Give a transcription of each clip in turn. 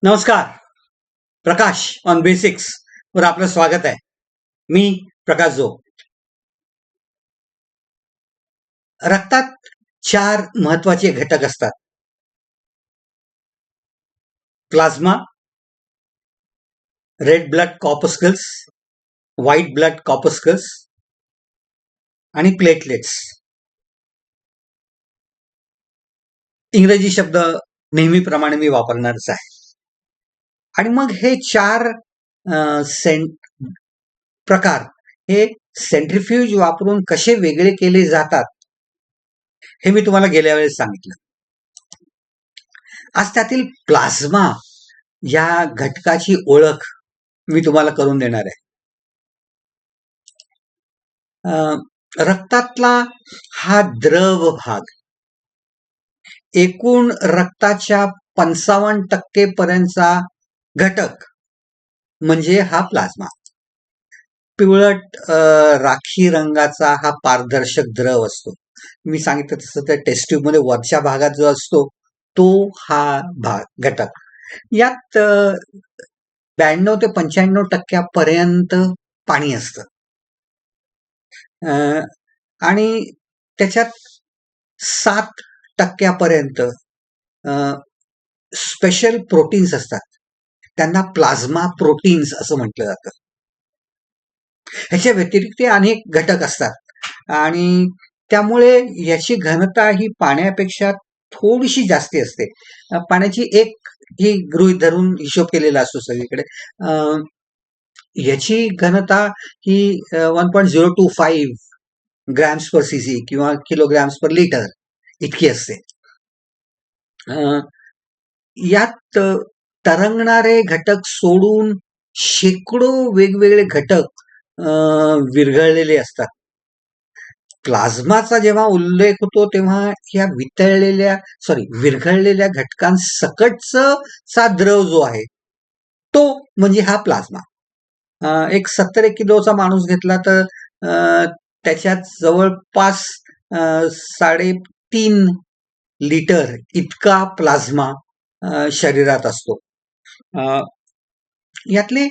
नमस्कार. प्रकाश on basics वर आपलं स्वागत आहे. मी प्रकाश जो. रक्तात 4 महत्वाचे घटक असतात. Plasma, red blood corpuscles, white blood corpuscles आणि प्लेटलेट्स. इंग्रजी शब्द नेहमीप्रमाणे मी वापरणारच आहे. आणि मग हे 4 प्रकार हे सेंट्रिफ्यूज वापरून कसे वेगळे केले जातात हे मी तुम्हाला गेल्या वेळेस सांगितलं. आज त्यातील प्लाझ्मा या घटकाची ओळख मी तुम्हाला करून देणार आहे. रक्तातला हा द्रव भाग एकूण रक्ताच्या 55% पर्यंतचा घटक म्हणजे हा प्लाझ्मा. पिवळट राखी रंगाचा हा पारदर्शक द्रव असतो. मी सांगितलं तसं त्या टेस्ट ट्यूब मध्ये वरच्या भागात जो असतो तो हा भाग घटक. यात 92 ते 95% पर्यंत पाणी असतं आणि त्याच्यात 7% पर्यंत स्पेशल प्रोटीन्स असतात. त्यांना प्लाझ्मा प्रोटीन्स असं म्हटलं जातं. ह्याच्या व्यतिरिक्त अनेक घटक असतात आणि त्यामुळे याची घनता ही पाण्यापेक्षा थोडीशी जास्ती असते. पाण्याची एक ही गृहीत धरून हिशोब केलेला असतो सगळीकडे. याची घनता ही 1.025 ग्रॅम्स पर सीसी किंवा किलोग्रॅम्स पर लिटर इतकी असते. यात तरंगणारे घटक सोडून शेकडो वेगवेगळे घटक विरघळलेले असतात. प्लाझ्माचा जेव्हा उल्लेख होतो तेव्हा या विरघळलेल्या घटकांसकटचा द्रव जो आहे तो म्हणजे हा प्लाझ्मा. एक 70 किलोचा माणूस घेतला तर त्याच्यात जवळपास 3.5 लिटर इतका प्लाझ्मा शरीरात असतो. यातले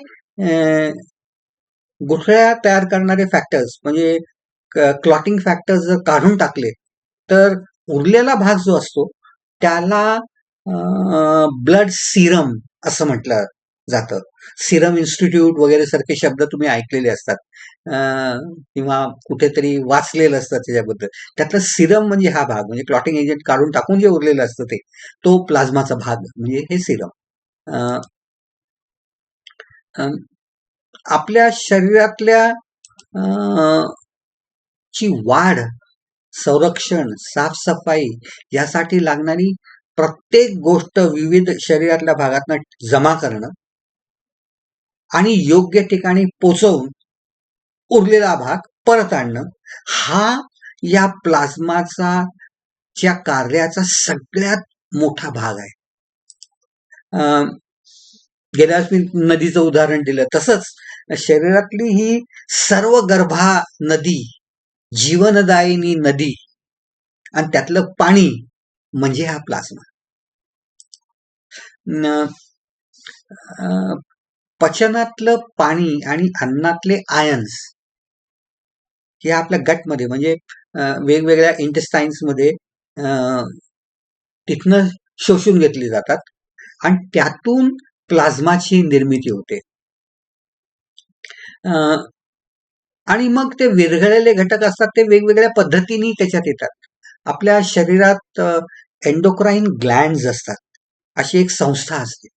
गुठळ्या तयार करणारे फॅक्टर्स म्हणजे क्लॉटिंग फॅक्टर्स जर काढून टाकले तर उरलेला भाग जो असतो त्याला ब्लड सिरम असं म्हटलं जातं. सिरम इन्स्टिट्यूट वगैरे सारखे शब्द तुम्ही ऐकलेले असतात किंवा कुठेतरी वाचलेलं असतं त्याच्याबद्दल. त्यातलं सिरम म्हणजे हा भाग म्हणजे क्लॉटिंग एजंट काढून टाकून जे उरलेलं असतं तो प्लाझ्माचा भाग म्हणजे हे सिरम. आपल्या शरीरातल्या ची वाढ, संरक्षण, साफसफाई यासाठी लागणारी प्रत्येक गोष्ट विविध शरीरातल्या भागातनं जमा करणं आणि योग्य ठिकाणी पोचवून उरलेला भाग परत आणणं हा या प्लाझ्माचा च्या कार्याचा सगळ्यात मोठा भाग आहे. गेल्या मी नदीचं उदाहरण दिलं तसंच शरीरातली ही सर्व गर्भा नदी, जीवनदायिनी नदी आणि त्यातलं पाणी म्हणजे हा प्लाझ्मा. पचनातलं पाणी आणि अन्नातले आयन्स हे आपल्या गटमध्ये म्हणजे वेगवेगळ्या इंटेस्टाईन्स मध्ये तिथनं शोषून घेतली जातात आणि त्यातून प्लाझ्माची निर्मिती होते. आणि मग ते विरघळलेले घटक असतात ते वेगवेगळ्या पद्धतीने त्याच्यात येतात. आपल्या शरीरात एंडोक्राईन ग्लँड्स असतात. अशी एक संस्था असते.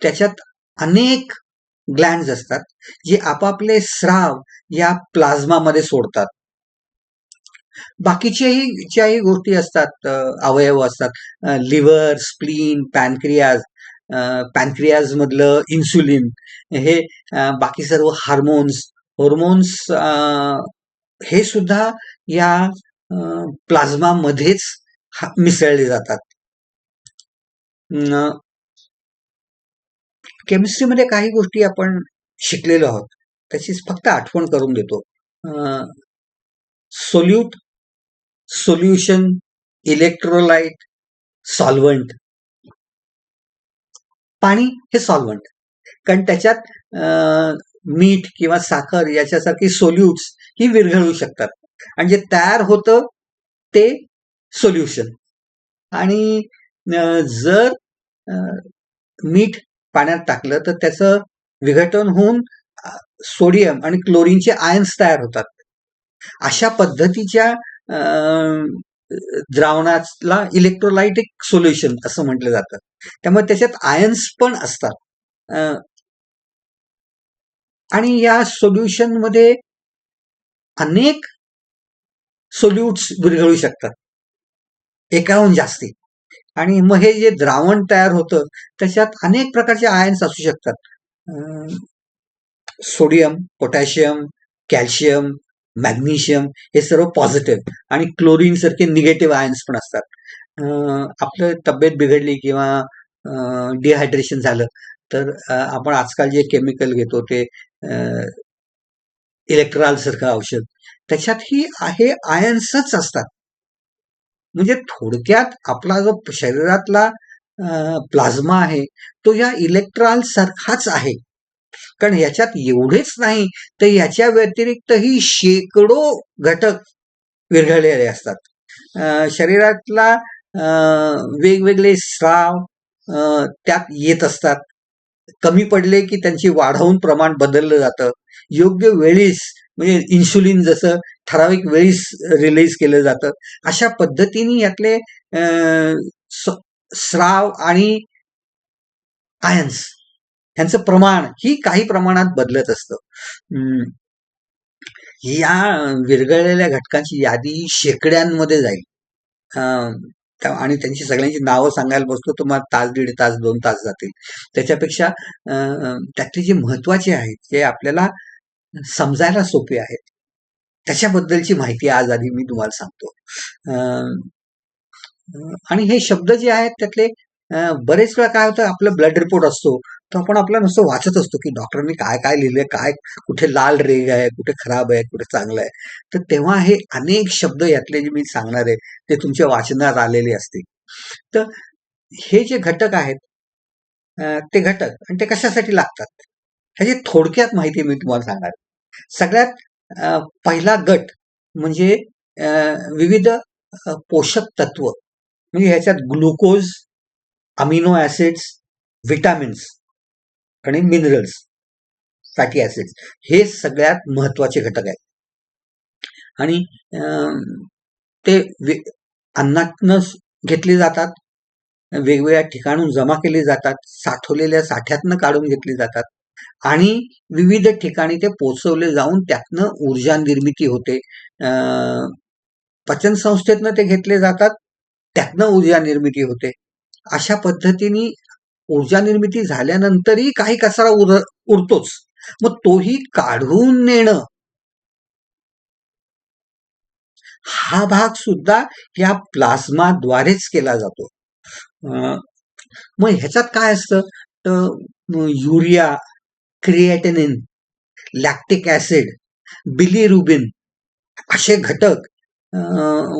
त्याच्यात अनेक ग्लँड्स असतात जे आपापले स्राव या प्लाझ्मामध्ये सोडतात. बाकीच्याही ज्याही गोष्टी असतात, अवयव असतात, लिव्हर, स्प्लीन, पॅनक्रियाज मधलं इन्सुलिन हे बाकी सर्व हॉर्मोन्स हे सुद्धा या प्लाझ्मा मध्येच मिसळले जातात. केमिस्ट्रीमध्ये काही गोष्टी आपण शिकलेलो आहोत त्याचीच फक्त आठवण करून देतो. Solute, solution, electrolyte, solvent. पाणी हे सॉल्व्हंट, कारण त्याच्यात मीठ किंवा साखर याच्यासारखी सोल्युट्स ही विरघळू शकतात आणि जे तयार होतं ते सोल्युशन. आणि जर मीठ पाण्यात टाकलं तर त्याचं विघटन होऊन सोडियम आणि क्लोरीनचे आयन्स तयार होतात. अशा पद्धतीच्या द्रावणाला इलेक्ट्रोलाइटिक सोल्युशन असं म्हटलं जातं. त्यामुळे त्याच्यात आयन्स पण असतात आणि या सोल्युशन मध्ये अनेक सोल्युट्स विरघळू शकतात, एकाहून जास्ती. आणि मग हे जे द्रावण तयार होतं त्याच्यात अनेक प्रकारचे आयन्स असू शकतात. सोडियम, पोटॅशियम, कॅल्शियम, मॅग्नेशियम हे सर्व पॉझिटिव्ह आणि क्लोरीन सारखे निगेटिव्ह आयन्स पण असतात. आपलं तब्येत बिघडली किंवा डिहायड्रेशन झालं तर आपण आजकाल जे केमिकल घेतो ते इलेक्ट्रॉल सारखं औषध, त्याच्यातही आहे आयन्सच असतात. म्हणजे थोडक्यात आपला जो शरीरातला प्लाझ्मा आहे तो या इलेक्ट्रॉल सारखाच आहे, कारण याच्यात एवढेच नाही तर याच्या व्यतिरिक्तही शेकडो घटक विरघळलेले असतात. शरीरातला वेगवेगळे स्राव त्यात येत असतात. कमी पडले की त्यांची वाढवून प्रमाण बदललं जातं. योग्य वेळीस म्हणजे इन्शुलिन जसं ठराविक वेळीस रिलीज केलं जातं, अशा पद्धतीने यातले स्राव आणि आयन्स यांचं प्रमाण ही काही प्रमाणात बदलत असतं. या विरघळलेल्या घटकांची यादी शेकड्यांमध्ये जाईल आणि त्यांची सगळ्यांची नावं सांगायला बसतो तुम्हाला तास, दीड तास, 2 तास जातील. त्याच्यापेक्षा त्यातले जे महत्वाचे आहेत, जे आपल्याला समजायला सोपे आहेत, त्याच्याबद्दलची माहिती आज आधी मी तुम्हाला सांगतो. आणि हे शब्द जे आहेत त्यातले बरेच वेळा काय होतं, आपलं ब्लड रिपोर्ट असतो तर आपण आपला नुसतं वाचत असतो की डॉक्टरांनी काय काय लिहिलंय, काय कुठे लाल रेग आहे, कुठे खराब आहे, कुठे चांगलं आहे. तर तेव्हा हे अनेक शब्द यातले जे मी सांगणार आहे ते तुमच्या वाचनात आलेले असतील. तर हे जे घटक आहेत ते घटक आणि ते कशासाठी लागतात ह्याची थोडक्यात माहिती मी तुम्हाला सांगणार. सगळ्यात पहिला गट म्हणजे विविध पोषक तत्व, म्हणजे ह्याच्यात ग्लुकोज, अमिनो ऍसिड्स, विटामिन्स आणि मिनरल्स, फॅटी ऍसिड्स हे सगळ्यात महत्वाचे घटक आहेत. आणि ते अन्नातनं घेतले जातात, वेगवेगळ्या ठिकाणून जमा केले जातात, साठवलेल्या साठ्यातनं काढून घेतले जातात आणि विविध ठिकाणी ते पोचवले जाऊन त्यातनं ऊर्जा निर्मिती होते. पचन संस्थेतनं ते घेतले जातात, त्यातनं ऊर्जा निर्मिती होते. अशा पद्धतीने ऊर्जा निर्मिती झाल्यानंतरही काही कचरा उरतोच, मग तोही काढून नेणं हा भाग सुद्धा या प्लाझ्माद्वारेच केला जातो. मग ह्याच्यात काय असतं तर urea, creatinine, lactic acid, bilirubin असे घटक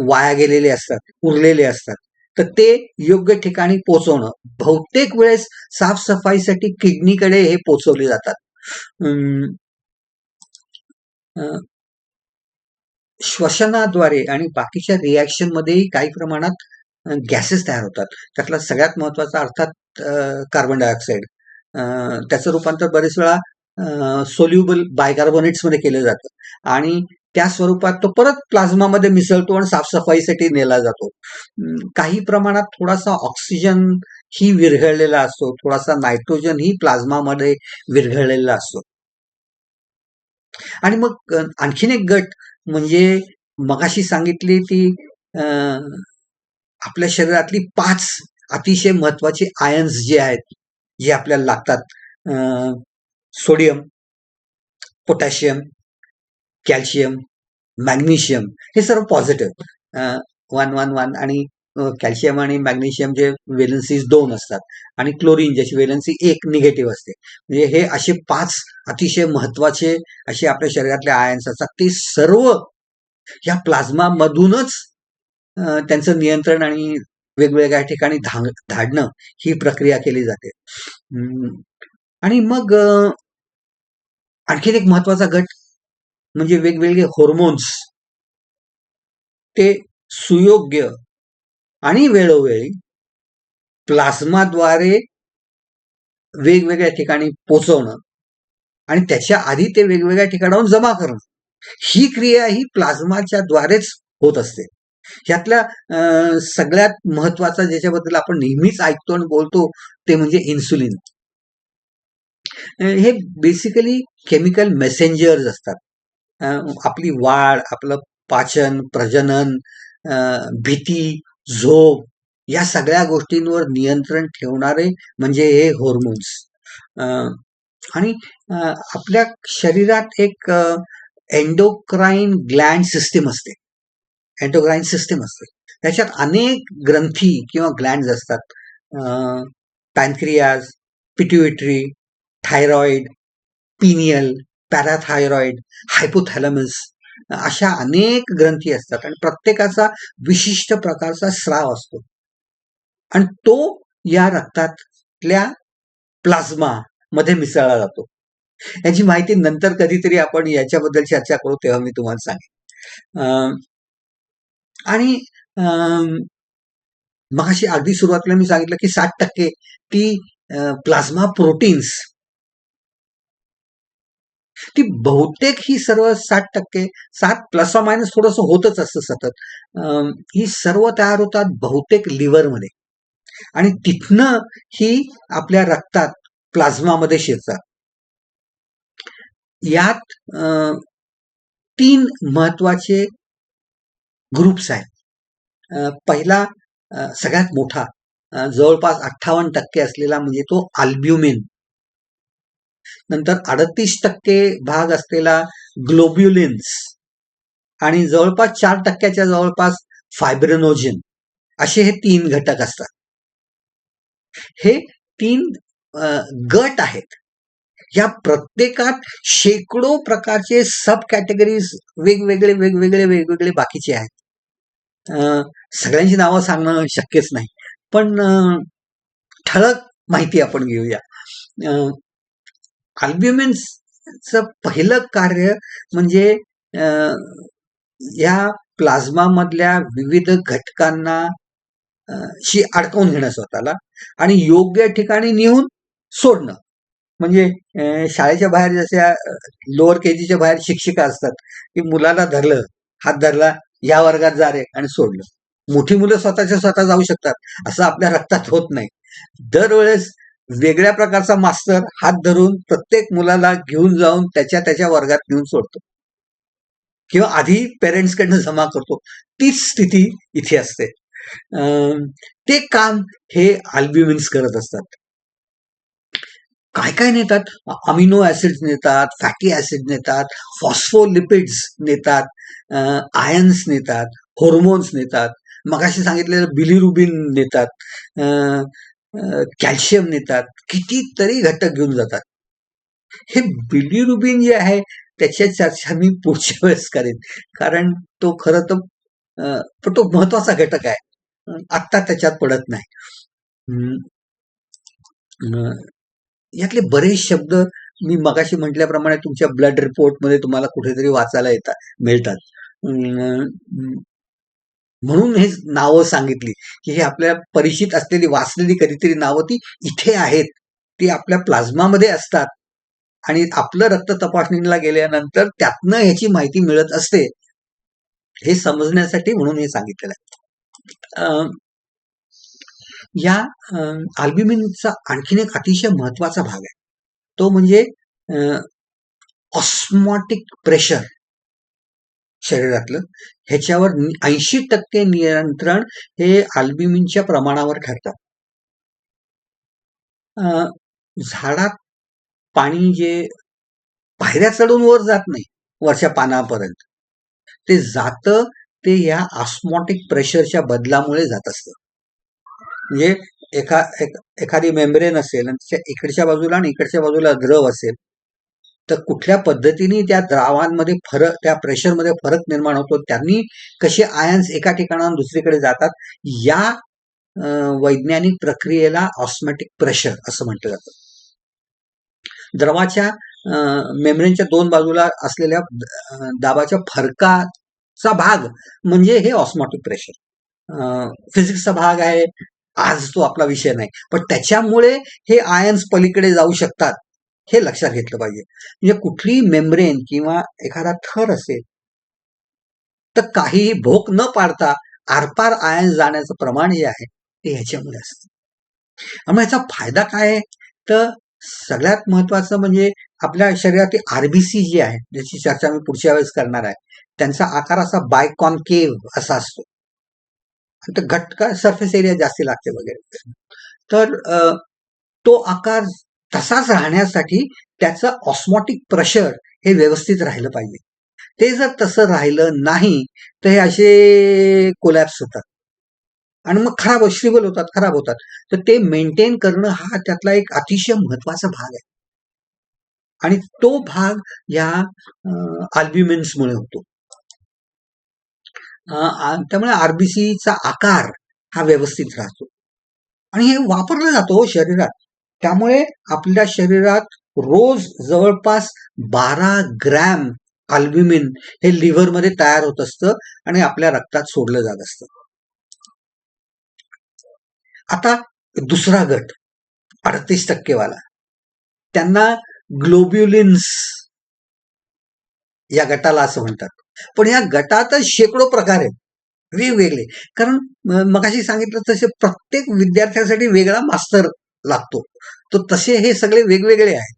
वाया गेलेले असतात, उरलेले असतात. तर ते योग्य ठिकाणी पोचवणं, बहुतेक वेळेस साफसफाईसाठी किडनीकडे हे पोचवले जातात. श्वसनाद्वारे आणि बाकीच्या रिॲक्शन मध्येही काही प्रमाणात गॅसेस तयार होतात. त्यातला सगळ्यात महत्वाचा अर्थात कार्बन डायऑक्साईड. त्याचं रूपांतर बरेच वेळा सोल्युबल बायकार्बोनेट्स मध्ये केलं जातं आणि त्या स्वरूपात तो परत प्लाझ्मामध्ये मिसळतो आणि साफसफाईसाठी नेला जातो. काही प्रमाणात थोडासा ऑक्सिजन ही विरघळलेला असतो, थोडासा नायट्रोजन ही प्लाझ्मामध्ये विरघळलेला असतो. आणि मग आणखीन एक गट म्हणजे मगाशी सांगितली ती आपल्या शरीरातली 5 अतिशय महत्वाचे आयन्स जे आहेत, जे आपल्याला लागतात, सोडियम, पोटॅशियम, कॅल्शियम, मॅग्नेशियम हे सर्व पॉझिटिव्ह 111 आणि कॅल्शियम आणि मॅग्नेशियम जे वेलन्सीज 2 असतात आणि क्लोरीन ज्याची वेलन्सी 1 निगेटिव्ह असते. म्हणजे हे असे 5 अतिशय महत्वाचे असे आपल्या शरीरातले आयन्स असतात. ते सर्व या प्लाझ्मा मधूनच त्यांचं नियंत्रण आणि वेगवेगळ्या ठिकाणी धाडणं ही प्रक्रिया केली जाते. आणि मग आणखीन एक महत्वाचा गट म्हणजे वेगवेगळे हॉर्मोन्स, ते सुयोग्य आणि वेळोवेळी प्लाझ्माद्वारे वेगवेगळ्या ठिकाणी पोचवणं आणि त्याच्या आधी ते वेगवेगळ्या ठिकाणाहून जमा करणं, ही क्रिया ही प्लाझ्माच्या द्वारेच होत असते. ह्यातल्या सगळ्यात महत्वाचा ज्याच्याबद्दल आपण नेहमीच ऐकतो आणि बोलतो ते म्हणजे इन्सुलिन. हे बेसिकली केमिकल मेसेंजर्स असतात. आपली वाढ, आपलं पाचन, प्रजनन, भीती, झोप या सगळ्या गोष्टींवर नियंत्रण ठेवणारे म्हणजे हे हॉर्मोन्स. आणि आपल्या शरीरात एक एंडोक्राइन ग्लँड सिस्टीम असते. एंडोक्राइन सिस्टीम असते, त्याच्यात अनेक ग्रंथी किंवा ग्लँड्स असतात. पॅनक्रियाज, पिट्युइटरी, थायरॉइड, पिनियल, पॅराथायरॉइड, हायपोथॅलमस अशा अनेक ग्रंथी असतात आणि प्रत्येकाचा विशिष्ट प्रकारचा स्राव असतो आणि तो या रक्तातल्या प्लाझ्मा मध्ये मिसळला जातो. याची माहिती नंतर कधीतरी आपण याच्याबद्दल चर्चा करू, तेव्हा मी तुम्हाला सांगेन. आणि मगाशी अगदी सुरुवातीला मी सांगितलं की 60% ती प्लाझ्मा प्रोटीन्स, ती बहुतेक ही सर्व 60%, 7 प्लस मायनस थोडंसं होतच असतं सतत, ही सर्व तयार होतात बहुतेक लिव्हरमध्ये आणि तिथनं ही आपल्या रक्तात प्लाझ्मामध्ये शिरतात. यात 3 महत्वाचे ग्रुप्स आहेत. पहिला सगळ्यात मोठा जवळपास 58% असलेला म्हणजे तो अल्ब्युमिन. नंतर 38% भाग असलेला ग्लोब्युलिन्स आणि जवळपास 4% जवळपास फायब्रिनोजेन, असे हे 3 घटक असतात. हे 3 गट आहेत. या प्रत्येकात शेकडो प्रकारचे सब कॅटेगरीज वेगवेगळे वेगवेगळे वेगवेगळे बाकीचे आहेत. सगळ्यांची नावं सांगणं शक्यच नाही, पण ठळक माहिती आपण घेऊया. अल्ब्युमिनचं पहिलं कार्य म्हणजे या प्लाझ्मा मधल्या विविध घटकांना शी अडकवून घेणं स्वतःला आणि योग्य ठिकाणी नेऊन सोडणं. म्हणजे शाळेच्या बाहेर जशा लोअर केजीच्या बाहेर शिक्षिका असतात की मुलाला धरलं, हात धरला, या वर्गात जा रे, आणि सोडलं. मोठी मुलं स्वतःच्या स्वतः जाऊ शकतात, असं आपल्या रक्तात होत नाही. दरवेळेस वेगळ्या प्रकारचा मास्तर हात धरून प्रत्येक मुलाला घेऊन जाऊन त्याच्या वर्गात नेऊन सोडतो किंवा आधी पेरेंट्सकडनं जमा करतो. तीच स्थिती इथे असते. ते काम हे अल्ब्युमिन्स करत असतात. काय काय नेतात? अमिनो ऍसिड्स नेतात, फॅटी ऍसिड नेतात, फॉस्फोलिपिड्स नेतात, आयन्स नेतात, हॉर्मोन्स नेतात, मगाशी सांगितलेलं बिलिरुबिन नेतात, कॅल्शियम नेतात, कितीतरी घटक घेऊन जातात. हे बिलिरुबिन जे आहे त्याची चर्चा मी पुढच्या वेळेस करेन, कारण तो खरं तर तो महत्वाचा घटक आहे, आत्ता त्याच्यात पडत नाही. यातले बरेच शब्द मी मगाशी म्हटल्याप्रमाणे तुमच्या ब्लड रिपोर्ट मध्ये तुम्हाला कुठेतरी वाचायला मिळतात. म्हणून हे नावं सांगितली की हे आपल्या परिचित असलेली, वाचलेली कधीतरी नावं ती इथे आहेत, ती आपल्या प्लाझ्मामध्ये असतात आणि आपलं रक्त तपासणीला गेल्यानंतर त्यातनं ह्याची माहिती मिळत असते, हे समजण्यासाठी म्हणून हे सांगितलेलं आहे. या अल्ब्युमिनचा आणखीन एक अतिशय महत्वाचा भाग आहे, तो म्हणजे ऑस्मॉटिक प्रेशर शरीरातलं. ह्याच्यावर 80% नियंत्रण हे अल्ब्युमिनच्या प्रमाणावर ठरतं. झाडात पाणी जे पायऱ्या चढून वर जात नाही वरच्या पानापर्यंत, ते जातं ते या ऑस्मॉटिक प्रेशरच्या बदलामुळे जात असतं. म्हणजे एखादी मेम्ब्रेन असेल आणि त्याच्या इकडच्या बाजूला आणि इकडच्या बाजूला द्रव असेल, तर कुठल्या पद्धतीने त्या द्रावांमध्ये फरक, त्या प्रेशरमध्ये फरक निर्माण होतो, त्यांनी कसे आयन्स एका ठिकाणाहून दुसरीकडे जातात, या वैज्ञानिक प्रक्रियेला ऑस्मॅटिक प्रेशर असं म्हटलं जातं. द्रवाच्या मेम्ब्रेनच्या दोन बाजूला असलेल्या दाबाच्या फरकाचा भाग म्हणजे हे ऑस्मॉटिक प्रेशर. फिजिक्सचा भाग आहे, आज तो आपला विषय नाही, पण त्याच्यामुळे हे आयन्स पलीकडे जाऊ शकतात हे लक्षात घेतलं पाहिजे. म्हणजे कुठली मेम्ब्रेन किंवा एखादा थर असेल तर काहीही भोक न पाडता आरपार आयन्स जाण्याचं प्रमाण जे आहे ते ह्याच्यामुळे असतं. त्यामुळे याचा फायदा काय आहे, तर सगळ्यात महत्वाचं म्हणजे आपल्या शरीरातील आरबीसी जी आहे, ज्याची चर्चा मी पुढच्या वेळेस करणार आहे, त्यांचा आकार असा बायकॉन्केव्ह असा असतो. तर घटका सरफेस एरिया जास्ती लागते वगैरे. तर तो आकार तसाच राहण्यासाठी त्याचं ऑस्मॉटिक प्रेशर हे व्यवस्थित राहिलं पाहिजे. ते जर तसं राहिलं नाही तर हे असे कोलॅप्स होतात आणि मग खराब होतात. तर ते मेंटेन करणं हा त्यातला एक अतिशय महत्वाचा भाग आहे आणि तो भाग या अल्ब्युमिन्समुळे होतो. त्यामुळे आरबीसीचा आकार हा व्यवस्थित राहतो आणि हे वापरलं जातो शरीरात. त्यामुळे आपल्या शरीरात रोज जवळपास 12 ग्रॅम अल्ब्युमिन हे लिव्हरमध्ये तयार होत असतं आणि आपल्या रक्तात सोडलं जात असतं. आता दुसरा गट 38% वाला, त्यांना ग्लोब्युलिन्स या गटाला असं म्हणतात. पण या गटातच शेकडो प्रकार आहेत वेगवेगळे, कारण मगाशी सांगितलं तसे प्रत्येक विद्यार्थ्यासाठी वेगळा मास्तर लागतो, तर तसे हे सगळे वेगवेगळे आहेत.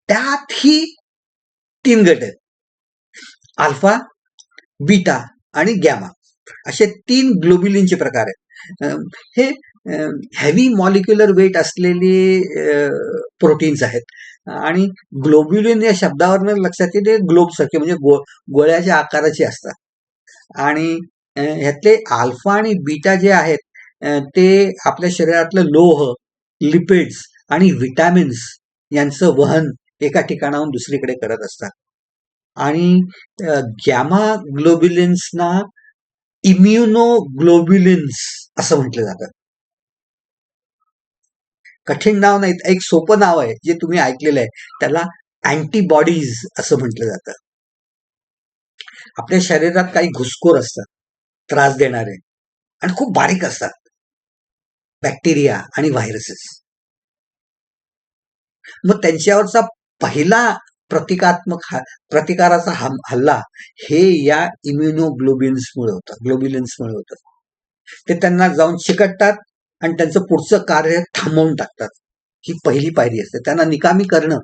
त्यातही 3 गट आहेत, अल्फा, बीटा आणि गॅमा असे 3 ग्लोब्युलिनचे प्रकार आहेत. हे हेवी मॉलिक्युलर वेट असलेले प्रोटीन्स आहेत आणि ग्लोब्युलिन या शब्दावरनं लक्षात येते ग्लोब सारखे म्हणजे गोळ्याच्या आकाराचे असतात आणि ह्यातले अल्फा आणि बीटा जे आहेत ते आपल्या शरीरातलं लोह, लिपिड्स आणि विटॅमिन्स यांचं वहन एका ठिकाणाहून दुसरीकडे करत असतात आणि गॅमा ग्लोब्युलिन्सना इम्युनोग्लोब्युलिन्स असं म्हटलं जातं. कठीण नाव नाही, एक सोपं नाव आहे जे तुम्ही ऐकलेलं आहे, त्याला अँटीबॉडीज असं म्हटलं जातं. आपल्या शरीरात काही घुसखोर असतात, त्रास देणारे आणि खूप बारीक असतात, बॅक्टेरिया आणि व्हायरसेस. मग त्यांच्यावरचा पहिला प्रतिकाराचा हल्ला हे या इम्युनोग्लोब्युलिन्समुळे होतं. ते त्यांना जाऊन चिकटतात आणि त्यांचं पुढचं कार्य थांबवून टाकतात. ही पहिली पायरी असते, त्यांना निकामी करणं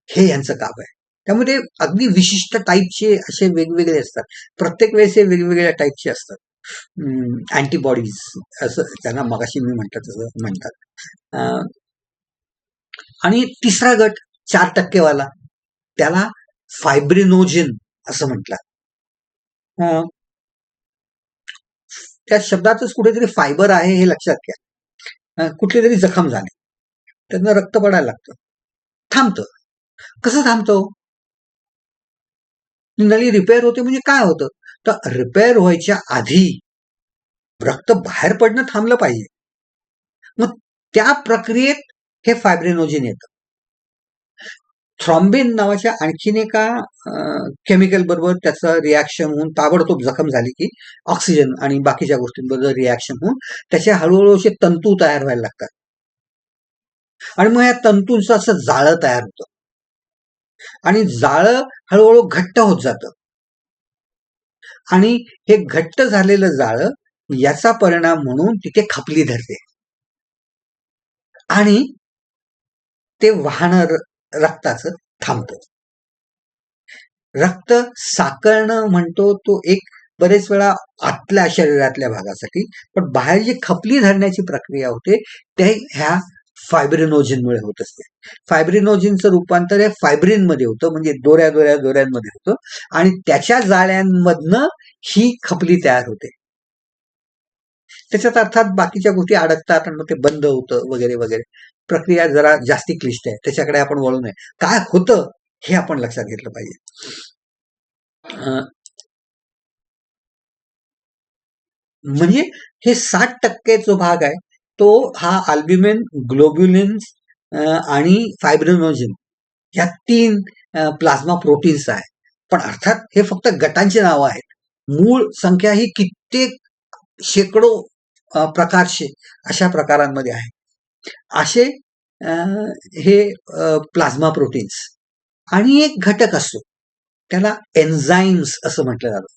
हे यांचं काम आहे. त्यामुळे अगदी विशिष्ट टाईपचे असे वेगवेगळे असतात, प्रत्येक वेळेस हे वेगवेगळ्या टाईपचे असतात. अँटीबॉडीज असं त्यांना मगाशी मी तसं म्हणतात. आणि तिसरा गट 4% वाला, त्याला फायब्रिनोजेन असं म्हटलं. त्या शब्दातच कुठेतरी फायबर आहे हे लक्षात घ्या. कुठली तरी जखम झाली, त्यांना रक्त पडायला लागतं, थांबतं. कसं थांबतो? नळी रिपेअर होते म्हणजे काय होतं, तर रिपेअर व्हायच्या आधी रक्त बाहेर पडणं थांबलं पाहिजे. मग त्या प्रक्रियेत हे फायब्रिनोजेन येतं. थ्रॉम्बिन नावाच्या आणखीन एका केमिकल बरोबर त्याचं रिॲक्शन होऊन ताबडतोब जखम झाली की ऑक्सिजन आणि बाकीच्या गोष्टींबरोबर रिॲक्शन होऊन त्याचे हळूहळू असे तंतू तयार व्हायला लागतात आणि मग या तंतूंचं असं जाळं तयार होतं आणि जाळं हळूहळू घट्ट होत जातं आणि हे घट्ट झालेलं जाळं याचा परिणाम म्हणून तिथे खपली धरते आणि ते वाहनं रक्ताचं थांबतं. रक्त साकळणं म्हणतो तो एक बरेच वेळा आतल्या शरीरातल्या भागासाठी, पण बाहेर जी खपली धरण्याची प्रक्रिया होते ते ह्या फायब्रिनोजिनमुळे होत असते. फायब्रिनोजिनचं रूपांतर हे फायब्रिनमध्ये होतं, म्हणजे दोऱ्यांमध्ये होतं आणि त्याच्या जाळ्यांमधनं ही खपली तयार होते. त्याच्यात अर्थात बाकीच्या गोष्टी अडकतात आणि मग ते बंद होतं वगैरे वगैरे. प्रक्रिया जरा जास्ती क्लिष्ट आहे, त्याच्याकडे आपण वळू नये. काय होतं हे आपण लक्षात घेतलं पाहिजे. म्हणजे हे 60% जो भाग आहे तो हा अल्ब्युमिन, ग्लोब्युलिन्स आणि फायब्रिनोजन या 3 प्लाझ्मा प्रोटीन्स आहे. पण अर्थात हे फक्त गटांची नावं आहेत. मूळ संख्या ही कित्येक शेकडो प्रकारचे अशा प्रकारांमध्ये आहे. असे हे प्लाझ्मा प्रोटीन्स. आणि एक घटक असतो त्याला एन्झाईम्स असं म्हटलं जातं.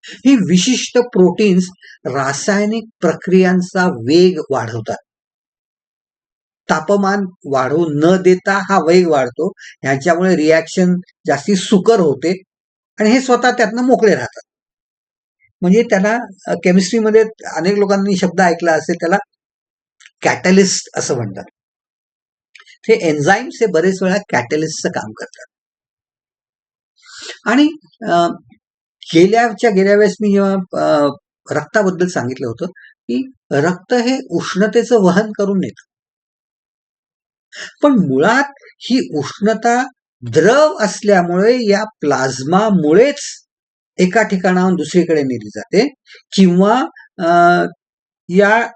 ही विशिष्ट प्रोटीन्स रासायनिक प्रक्रियांचा वेग वाढवतात. तापमान वाढू न देता हा वेग वाढतो. ह्याच्यामुळे रिॲक्शन जास्ती सुकर होते आणि हे स्वतः त्यातनं मोकळे राहतात. म्हणजे त्याला केमिस्ट्रीमध्ये अनेक लोकांनी शब्द ऐकला असेल, त्याला कॅटलिस्ट असं म्हणतात. हे एन्झाईम्स हे बरेच वेळा कॅटलिस्टचं काम करतात. आणि गेल्या वेळेस मी जेव्हा रक्ताबद्दल सांगितलं होतं की रक्त हे उष्णतेचं वहन करून नेतं. पण मुळात ही उष्णता द्रव असल्यामुळे या प्लाझ्मामुळेच एका ठिकाणाहून दुसरीकडे नेली जाते, किंवा या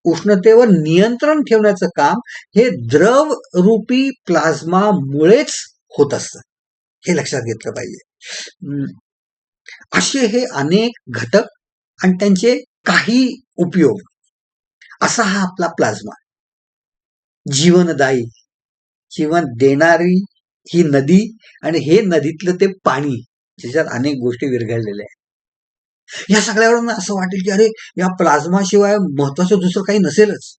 उष्णतेवर नियंत्रण ठेवण्याचं काम हे द्रव रूपी प्लाझ्मामुळेच होत असतं. हे लक्षात घेतलं पाहिजे. असे हे अनेक घटक आणि त्यांचे काही उपयोग, असा हा आपला प्लाझ्मा. जीवनदायी, जीवन देणारी ही नदी आणि हे नदीतलं ते पाणी, ज्याच्यात अनेक गोष्टी विरघळलेल्या आहेत. या सगळ्यावरून असं वाटेल की अरे या प्लाझ्मा शिवाय महत्वाचं दुसरं काही नसेलच.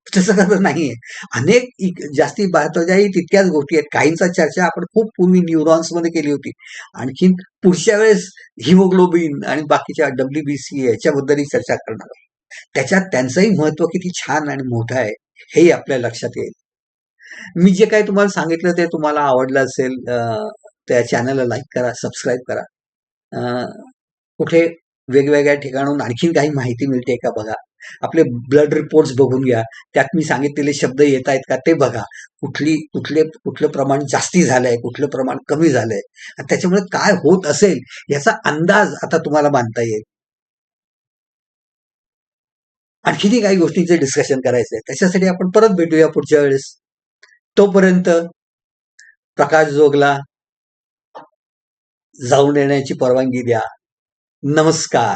तसं तर नाहीये. अनेक जास्ती महत्वाच्याही तितक्याच गोष्टी आहेत. काहींचा चर्चा आपण खूप पूर्वी न्यूरॉन्स मध्ये केली होती. आणखीन पुढच्या वेळेस हिमोग्लोबिन आणि बाकीच्या WBC याच्याबद्दलही चर्चा करणार आहे. त्याच्यात त्यांचंही महत्व किती छान आणि मोठं आहे हेही आपल्या लक्षात येईल. मी जे काही तुम्हाला सांगितलं ते तुम्हाला आवडलं असेल, त्या चॅनलला लाईक करा, सबस्क्राईब करा. कुठे वेगवेगळ्या ठिकाणून आणखीन काही माहिती मिळते का बघा. आपले ब्लड रिपोर्ट्स बघून घ्या, त्यात मी सांगितलेले शब्द येत आहेत का ते बघा. कुठलं प्रमाण जास्ती झालंय, कुठलं प्रमाण कमी झालंय, त्याच्यामुळे काय होत असेल याचा अंदाज आता तुम्हाला बांधता येईल. आणखीनही काही गोष्टींचे डिस्कशन करायचंय, त्याच्यासाठी आपण परत भेटूया पुढच्या वेळेस. तोपर्यंत प्रकाश जोगला जाऊन येण्याची परवानगी द्या. नमस्कार.